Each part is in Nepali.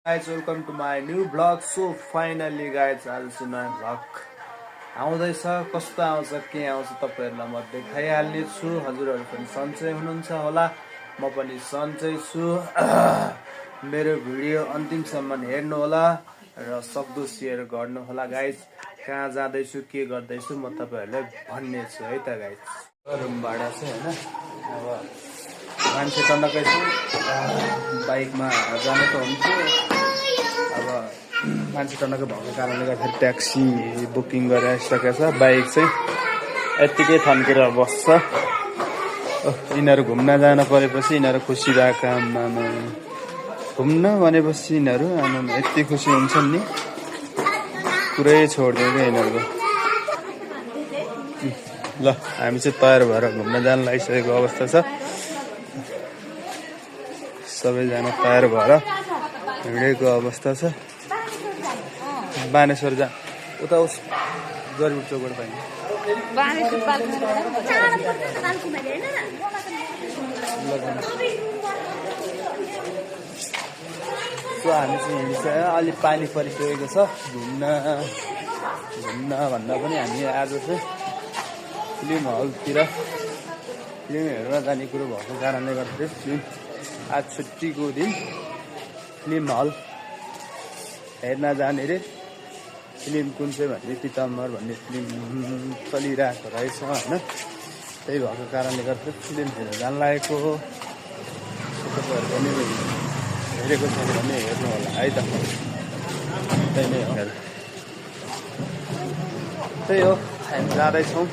Guys, welcome to my new vlog. So finally guys, आज चाहिँ नयाँ भ्लग आउँदैछ। कस्तो आउँछ के आउँछ तपाईहरुलाई म देखाइहाल्ने छु। हजुरहरु पनि सन्चै हुनुहुन्छ होला, म पनि सन्चै छु। मेरो भिडियो अन्तिमसम्म हेर्नु होला र सक्दो शेयर गर्नु होला गाइस। कहाँ जाँदै छु के गर्दै छु म तपाईहरुलाई भन्ने छु है त गाइस। रुम भाडा चाहिँ हैन, अब मान्छे टन्नकै छु, बाइकमा जानु त हुन्छ। अब मान्छे टन्नकै भएको कारणले गर्दाखेरि ट्याक्सी बुकिङ गरिसकेको छ। बाइक चाहिँ यत्तिकै थन्केर बस्छ। यिनीहरू घुम्न जान परेपछि यिनीहरू खुसी भएका आमा, घुम्न भनेपछि यिनीहरू आमा यति खुसी हुन्छन् नि, पुरै छोड्दियो क्या यिनीहरूको। ल हामी चाहिँ तयार भएर घुम्न जान लागिसकेको अवस्था छ। सबैजना तयार भएर हिँडेको अवस्था छ। बानेश्वर जा उता उस जरिबुट चौकबाट पाइन्छ। सो हामी चाहिँ हिँडिसक्यो, अलिक पानी परिसकेको छ। घुम्न भन्दा पनि हामी आज चाहिँ फिल्म हलतिर फिल्म हेर्न जाने कुरो भएको कारणले गर्दाखेरि फिल्म आज छुट्टीको दिन फिल्म हल हेर्न जाने रे। फिल्म कुन चाहिँ भन्ने पिताम्बर भन्ने फिल्म चलिरहेको रहेछ होइन। त्यही भएको कारणले गर्दा फिल्म हेर्न जान लागेको हो। तपाईँहरू पनि हेरेको छैन भने हेर्नु होला है त। त्यही नै हो, त्यही हो। हामी जाँदैछौँ,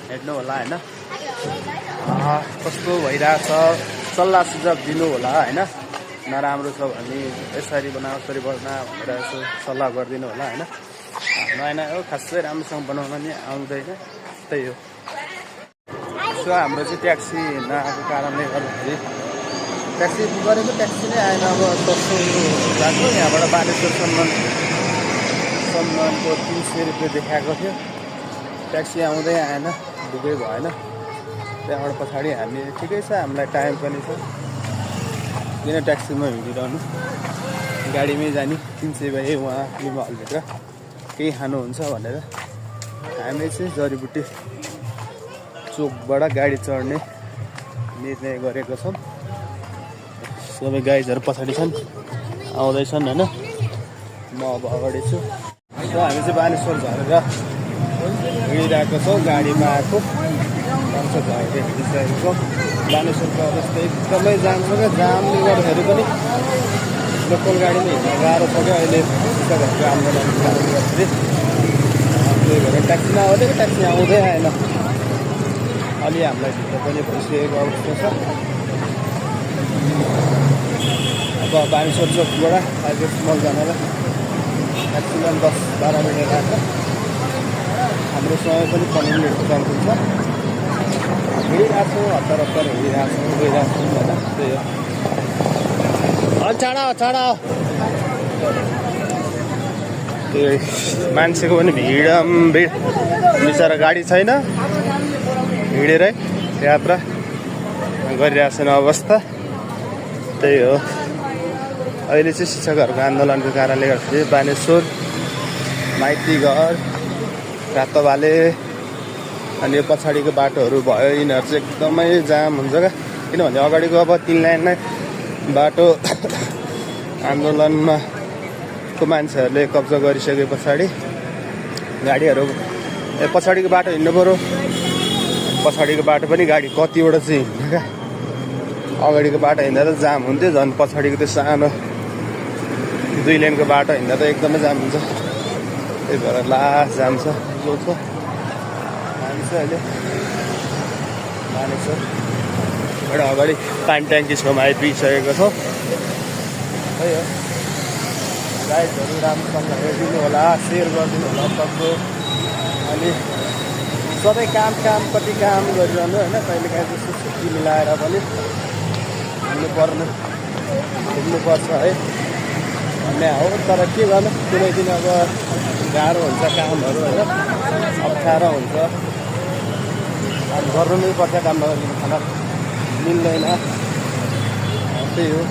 हेर्नु होला होइन। कस्तो भइरहेछ सल्लाह सुझाव दिनु होला होइन। नराम्रो छ भने यसरी बना उसरी बना भनेर यसो सल्लाह गरिदिनु होला होइन। नयाँ नयाँ हो, खासै राम्रोसँग बनाउन नि आउँदैन, त्यही हो। सो हाम्रो चाहिँ ट्याक्सी नआएको कारणले गर्दाखेरि ट्याक्सी गरेको ट्याक्सी नै आएन। अब कस्तो गएको यहाँबाट बानेश्वरसम्मको 300 रुपियाँ देखाएको थियो, ट्याक्सी आउँदै आएन, बुकै भएन। त्यहाँबाट पछाडि हामी ठिकै छ, हामीलाई टाइम पनि छ, किन ट्याक्सीमा हिँडिरहनु, गाडीमै जाने। 300 भए उहाँ फिल्म हलभित्र केही खानुहुन्छ भनेर हामी चाहिँ जडीबुटी चोकबाट गाडी चढ्ने निर्णय गरेको छौँ। सबै गाइजहरू पछाडि छन्, आउँदैछन् होइन। म अब अगाडि छु। सो हामी चाहिँ बानेश्वर झरेर हिँडिरहेको छौँ, गाडीमा आएको हिँडिसकेको छौँ। बानेश्वरको अवस्था एकदमै जाम छ क्या। जामले गर्दाखेरि पनि लोकल गाडीमा हिँड्न गाह्रो छ क्या अहिले कृषकहरूको आन्दोलनको कारणले गर्दाखेरि। त्यही भएर ट्याक्सी नआउँदै ट्याक्सी आउँदै आएन। अलि हामीलाई ढिलो पनि भइसकेको अवस्था छ। अब बानेश्वर चोकबाट हाइवे मल जानलाई ट्याक्सीमा 10-12 मिनट लाग्छ। हाम्रो समय पनि 15 मिनटको कम्ती छ। हिँडिरहेको छौँ, हतार हिँडिरहेको छौँ, गइरहेको छौँ होला, त्यही हो। चाँडा त्यही मान्छेको पनि भिड बिचरा गाडी छैन, हिँडेरै यात्रा गरिरहेको छैन अवस्था, त्यही हो। अहिले चाहिँ शिक्षकहरूको आन्दोलनको कारणले गर्दाखेरि बानेश्वर माइतीघर रातोबाले अनि यो पछाडिको बाटोहरू भयो, यिनीहरू चाहिँ एकदमै जाम हुन्छ क्या। किनभने अगाडिको अब 3 लाइन नै बाटो आन्दोलनमा को मान्छेहरूले कब्जा गरिसके पछाडि गाडीहरू पछाडिको बाटो हिँड्नु पऱ्यो। पछाडिको बाटो पनि गाडी कतिवटा चाहिँ हिँड्छ क्या। अगाडिको बाटो हिँड्दा त जाम हुन्थ्यो, झन् पछाडिको त्यो सानो 2 लेनको बाटो हिँड्दा त एकदमै जाम हुन्छ। त्यही भएर लास्ट जाम छ जो छ। हामी चाहिँ अहिले बानेश्वरबाट अगाडि पानी ट्याङ्की छेउमा आइपुगिसकेको छौँ, त्यही हो। गाइडहरू राम्रोसँग हेरिदिनु होला, सेयर गरिदिनु होला सक्दो। अनि सधैँ काम कति काम गरिरहनु होइन। कहिलेकाहीँ त्यस्तो छुट्टी मिलाएर पनि हिँड्नुपर्छ है भन्ने हो। तर के गर्नु, कुनै दिन अब गाह्रो हुन्छ कामहरू होइन, अप्ठ्यारो हुन्छ, गर्नु नै पर्छ। काम नगरिकन खाना मिल्दैन, त्यही हो।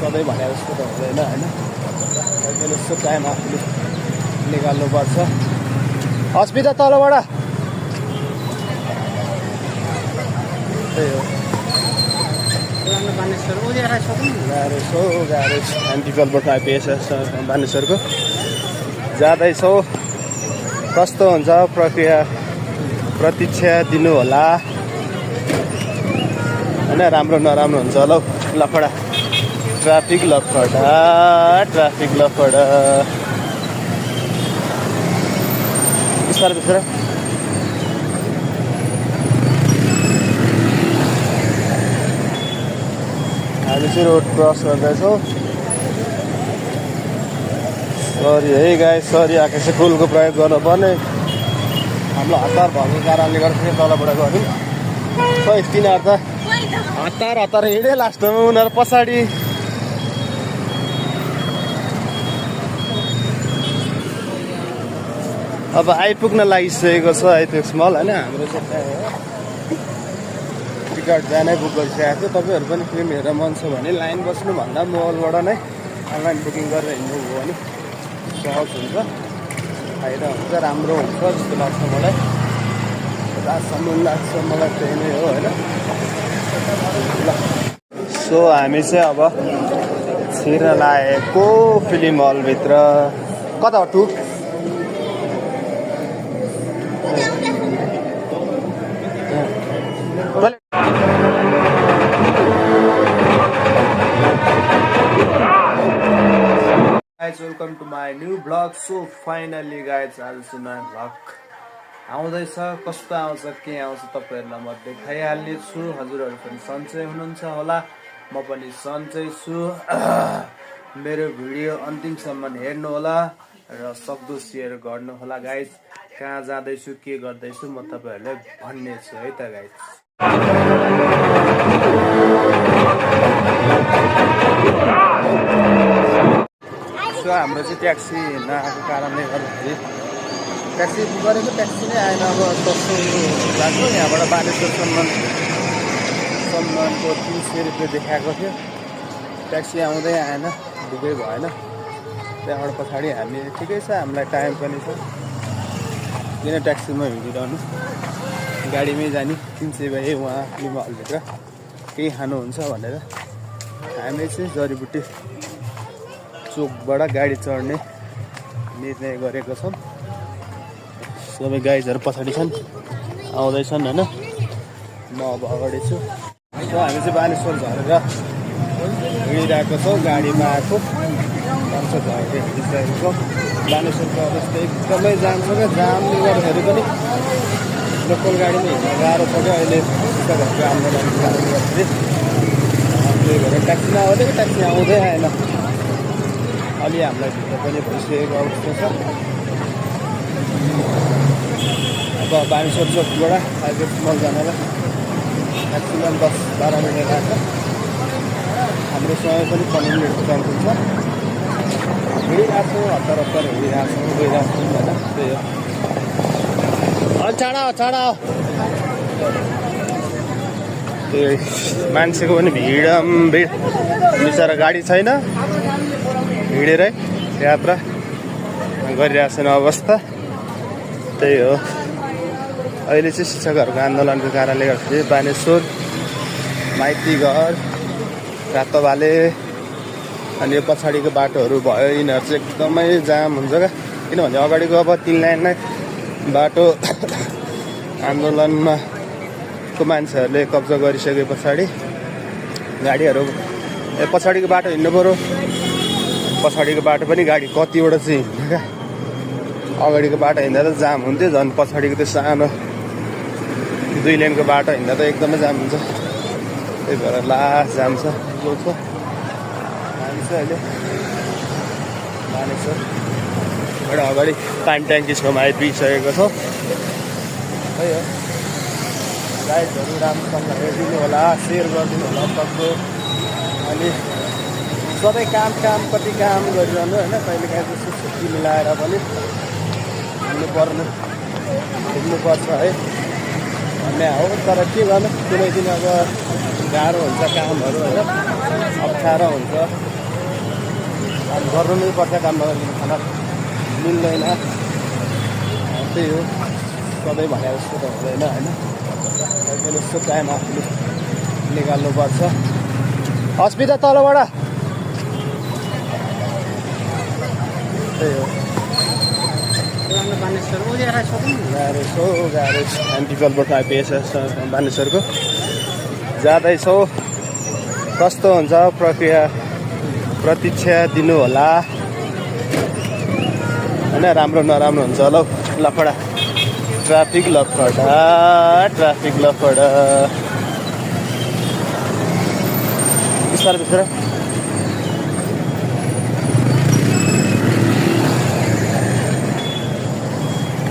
सधैँ भने जस्तो त हुँदैन होइन। यसो टाइम आफूले निकाल्नुपर्छ। अस्मिता तलबाट त्यही हो गाह्रो छ। एन्टिकलबाट आइपिएस बानेश्वरको जाँदैछौँ। कस्तो हुन्छ प्रतीक्षा दिनु होला होइन। राम्रो नराम्रो हुन्छ होला लफडा ट्राफिक लफडा बिस्तारै हामी चाहिँ रोड क्रस गर्दैछौँ। सरी है गाई, सरी आकाशे फुलको प्रयोग गर्नुपर्ने हामीलाई हतार भएको कारणले गर्दाखेरि तलबाट गऱ्यौँ। खै तिनीहरू त हतार हिँडे लास्टमा उनीहरू पछाडि। अब आइपुग्न लागिसकेको छ आइपेक्स मल होइन। हाम्रो चाहिँ टिकट जानै बुक गरिसकेको थियो। तपाईँहरू पनि फिल्म हेरेर मन छ भने लाइन बस्नुभन्दा मोबाइलबाट नै अनलाइन बुकिङ गरेर हिँड्नुभयो भने सहज हुन्छ, फाइदा हुन्छ, राम्रो हुन्छ जस्तो लाग्छ मलाई। जहाँसम्म लाग्छ मलाई त्यही नै हो होइन। सो हामी चाहिँ अब छिर्न लागेको फिल्म हलभित्र। कता हो to? Guys, welcome to my new vlog. So finally guys, आज चाहिँ नयाँ भ्लग आउँदैछ। कस्तो आउँछ के आउँछ तपाईँहरूलाई म देखाइहाल्ने छु। हजुरहरू पनि सन्चै हुनुहुन्छ होला, म पनि सन्चै छु। मेरो भिडियो अन्तिमसम्म हेर्नु होला र सक्दो सेयर गर्नु होला गाइज। कहाँ जाँदैछु के गर्दैछु म तपाईँहरूलाई भन्ने छु है त गाइज। हाम्रो चाहिँ ट्याक्सी नआएको कारणले गर्दाखेरि ट्याक्सी गरेको ट्याक्सी नै आएन। अब सस्तो लाग्यो। यहाँबाट बानेश्वरसम्मको 300 रुपियाँ देखाएको थियो। ट्याक्सी आउँदै आएन, ढुकै भएन। त्यहाँबाट पछाडि हामी ठिकै छ, हामीलाई टाइम पनि छ, किन ट्याक्सीमा हिँडिरहनु, गाडीमै जाने। 300 भए उहाँ फिल्म हलभित्र केही खानुहुन्छ भनेर हामी चाहिँ जडीबुटी चोकबाट गाडी चढ्ने निर्णय गरेको छौँ। सबै गाइजहरू पछाडि छन्, आउँदैछन् होइन। म अब अगाडि छु। हामी चाहिँ बानेश्वर झरेर हिँडिरहेको छौँ। गाडीमा आएको झरेर हिँडिसकेको छौँ। बानेश्वरको अवस्था एकदमै जाम छ क्या। जामले गर्दाखेरि पनि लोकल गाडीमा हिँड्न गाह्रो छ क्या अहिले। शिक्षकहरूको आन्दोलनको कारणले गर्दाखेरि त्यही भएर ट्याक्सी नआउँदै ट्याक्सी आउँदै आएन। अलि हामीलाई भित्र पनि भइसकेको अवस्था छ। अब बानेश्वर चोकबाट आइपेक्स मल जानलाई म्याक्सिमम् 10-12 मिनट लाग्छ। हाम्रो समय पनि 15 मिनटको टाइम हुन्छ। हिँडिरहेको छौँ, हतार हिँडिरहेको छौँ, गइरहेको छौँ होइन। त्यही हो। चाँडा त्यही मान्छेको पनि भिड बिचरा गाडी छैन, हिँडेरै यात्रा गरिरहेछन् अवस्था। त्यही हो। अहिले चाहिँ शिक्षकहरूको आन्दोलनको कारणले गर्दाखेरि बानेश्वर, माइतीघर, रातोभाले अनि यो पछाडिको बाटोहरू भयो, यिनीहरू चाहिँ एकदमै जाम हुन्छ क्या। किनभने अगाडिको अब 3 लाइनमै बाटो आन्दोलनमा को मान्छेहरूले कब्जा गरिसके पछाडि गाडीहरू पछाडिको बाटो हिँड्नु पऱ्यो। पछाडिको बाटो पनि गाडी कतिवटा चाहिँ हिँड्नु क्या। अगाडिको बाटो हिँड्दा त जाम हुन्थ्यो, झन् पछाडिको त्यो सानो 2 लेनको बाटो हिँड्दा त एकदमै जाम हुन्छ। त्यही भएर लास्ट जाम छ जो छ। हामी चाहिँ अहिले बानेश्वर एउटा अगाडि टाइम ट्याङ्की छेउमा आइपुगिसकेको छ। है हो। गाइडहरू राम्रोसँग हेरिदिनु होला, सेयर गरिदिनु होला सक्दो। अनि सधैँ काम कति काम गरिरहनु होइन। कहिले काहीँ जस्तो छुट्टी मिलाएर पनि हिँड्नुपर्छ है भन्ने हो। तर के गर्नु, कुनै दिन अब गाह्रो हुन्छ कामहरू होइन, अप्ठ्यारो हुन्छ। गर्नु नै पर्छ, काम नगरिकन खाना मिल्दैन। त्यही हो, सधैँ भने जस्तो त हुँदैन होइन। अहिले यस्तो टाइम आफूले निकाल्नुपर्छ। अस्मिता तलबाट त्यही हो, गाह्रो छ। एन्टिकलबाट आइपिएस बानेश्वरको जाँदैछौँ। कस्तो हुन्छ प्रतीक्षा दिनु होला होइन। राम्रो नराम्रो हुन्छ होला हौ। लफडा ट्राफिक लफडा बिस्तारै बिस्तारै।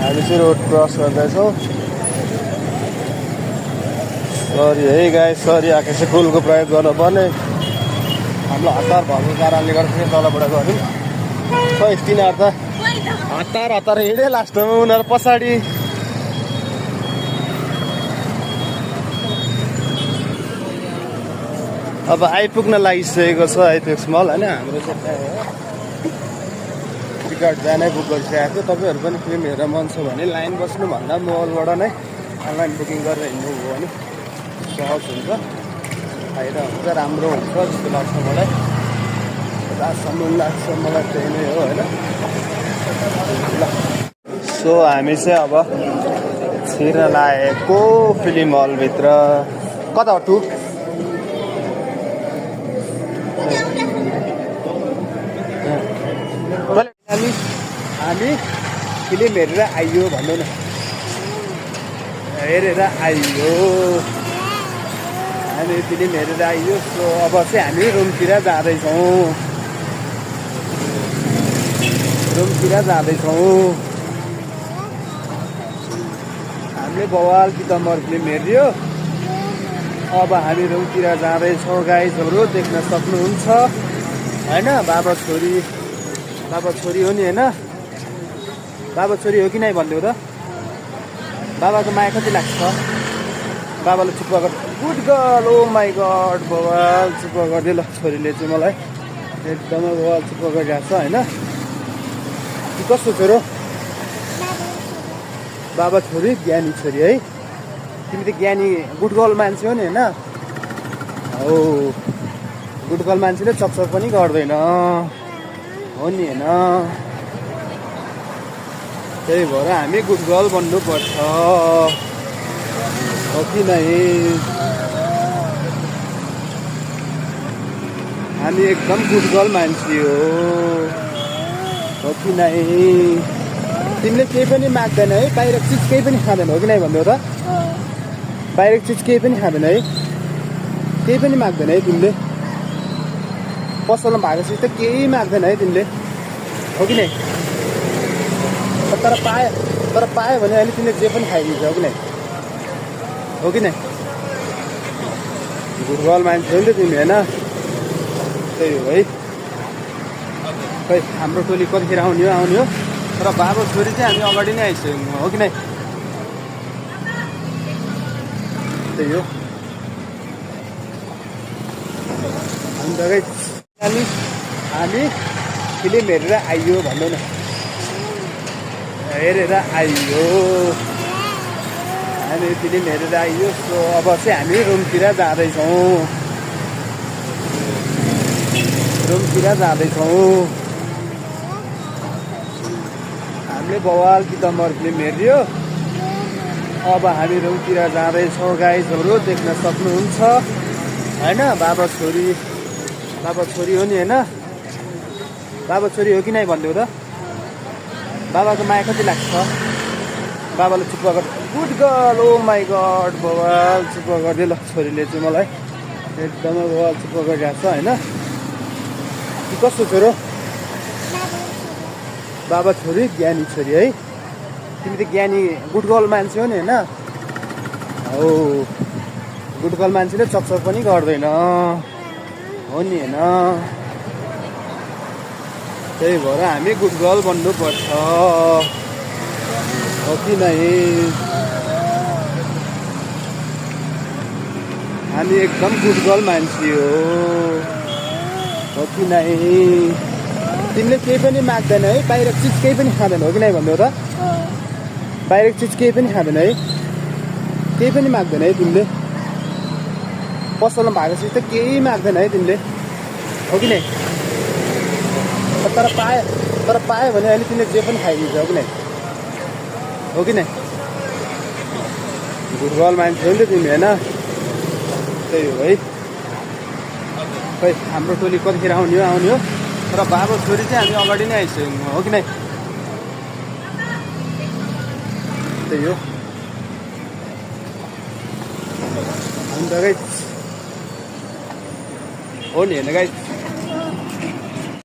हामी चाहिँ रोड क्रस गर्दैछौँ। सरी है गाइस, सरी। आकाशे फुलको प्रयोग गर्नुपर्ने हामीलाई हतार भएको कारणले गर्दाखेरि तलबाट गऱ्यौँ। खै तिनीहरू त हतार हिँडे लास्टमा उनीहरू पछाडि। अब आइपुग्न लागिसकेको छ आइपेक्स मल होइन। हाम्रो चाहिँ टिकट जानै बुक गरिसकेको थियो। तपाईँहरू पनि फिल्म हेरेर मन छ भने लाइन बस्नुभन्दा मोबाइलबाट नै अनलाइन बुकिङ गरेर हिँड्नु हो भने सहज हुन्छ, फाइदा हुन्छ, राम्रो हुन्छ जस्तो लाग्छ मलाई। जहाँसम्म लाग्छ मलाई त्यही नै हो होइन। सो हामी चाहिँ अब छिर्न लागेको फिल्म हलभित्र। कता हो टु? हामी फिल्म हेरेर आइयो भन्नु न। हेरेर आइयो, हामी फिल्म हेरेर आइयो। सो अब चाहिँ हामी रुमतिर जाँदैछौँ। हामीले बवाल पिताम्बर फिल्म हेऱ्यो। अब हामी रुमतिर जाँदैछौँ गाइजहरू, देख्न सक्नुहुन्छ होइन। बाबा छोरी हो नि होइन। बाबा छोरी हो कि नै भनिदेऊ त। बाबाको माया कति लाग्छ? बाबाले चुप्प गर। Good girl, oh my god. बवाल चुप्प गरिदियो ल छोरीले चाहिँ मलाई एकदमै बवाल चुप्प गरिरहेको छ होइन। कस्तो छोरो? बाबा छोरी, ज्ञानी छोरी है। तिमी त ज्ञानी गुड गर्ल मान्छे हो नि होइन। हो, गुड गर्ल मान्छेले चकचक पनि गर्दैन हो नि होइन। त्यही भएर हामी गुड गर्ल बन्नुपर्छ हो कि नै। हामी एकदम गुड गर्ल मान्छे हो कि नै। तिमीले केही पनि माग्दैन है, बाहिरको चिज केही पनि खाँदैन हो कि नै भन्दै हो त। बाहिरको चिज केही पनि खाँदैन है, केही पनि माग्दैन है तिमीले। पसलमा भएको चिज त केही माग्दैन है तिमीले हो कि नै। तर पायो भने अहिले तिमीले जे पनि खाइदिन्छ हो कि नै, हो कि नै। गुड गर्ल मान्छे हो नि त तिमी होइन। त्यही हो है। खै हाम्रो टोली कतिखेर आउने हो। तर बाबा छोरी चाहिँ हामी अगाडि नै आइसक्यौँ हो कि नै। त्यही हो। हामी फिल्म हेरेर आइयो भन्नु न। हेरेर आइयो, हामी फिल्म हेरेर आइयो। सो अब चाहिँ हामी रुमतिर जाँदैछौँ। हामीले बवाल पिताम्बर फिल्म हेऱ्यो। अब हामी रुमतिर जाँदैछौँ गाइजहरू, देख्न सक्नुहुन्छ होइन। बाबा छोरी हो नि होइन। बाबा छोरी हो कि नै भनिदेऊ त। बाबाको माया कति लाग्छ? बाबाले चुप्प गर। Good girl, oh my god. बवाल चुप्प गरिदियो ल छोरीले चाहिँ मलाई एकदमै बवाल चुप्प गरिरहेको छ होइन। कस्तो छोरो? बाबा छोरी, ज्ञानी छोरी है। तिमी त ज्ञानी गुड गर्ल मान्छे हो नि होइन। हो, गुड गर्ल मान्छेले चकचक पनि गर्दैन हो नि होइन। त्यही भएर हामी गुड गर्ल बन्नुपर्छ हो कि नै। हामी एकदम गुड गर्ल मान्छे हो कि नै। तिमीले केही पनि माग्दैन है, बाहिरको चिज केही पनि खाँदैन हो कि नै भन्नु त? बाहिरको चिज केही पनि खाँदैन है, केही पनि माग्दैन है तिमीले? पसलमा भएको चिज त केही माग्दैन है तिमीले हो कि नै? तर पायो भने अहिले तिमीले जे पनि खाइदिन्छ हो कि नै? हो कि नै? फुटबल मान्छे हो नि त तिमी होइन? त्यही हो है। खै हाम्रो टोली कतिखेर आउने हो? तर बाबा छोरी चाहिँ हामी अगाडि नै आइसक्यौँ हो कि नै? त्यही हो अन्त गाइस हो नि होइन गाइस?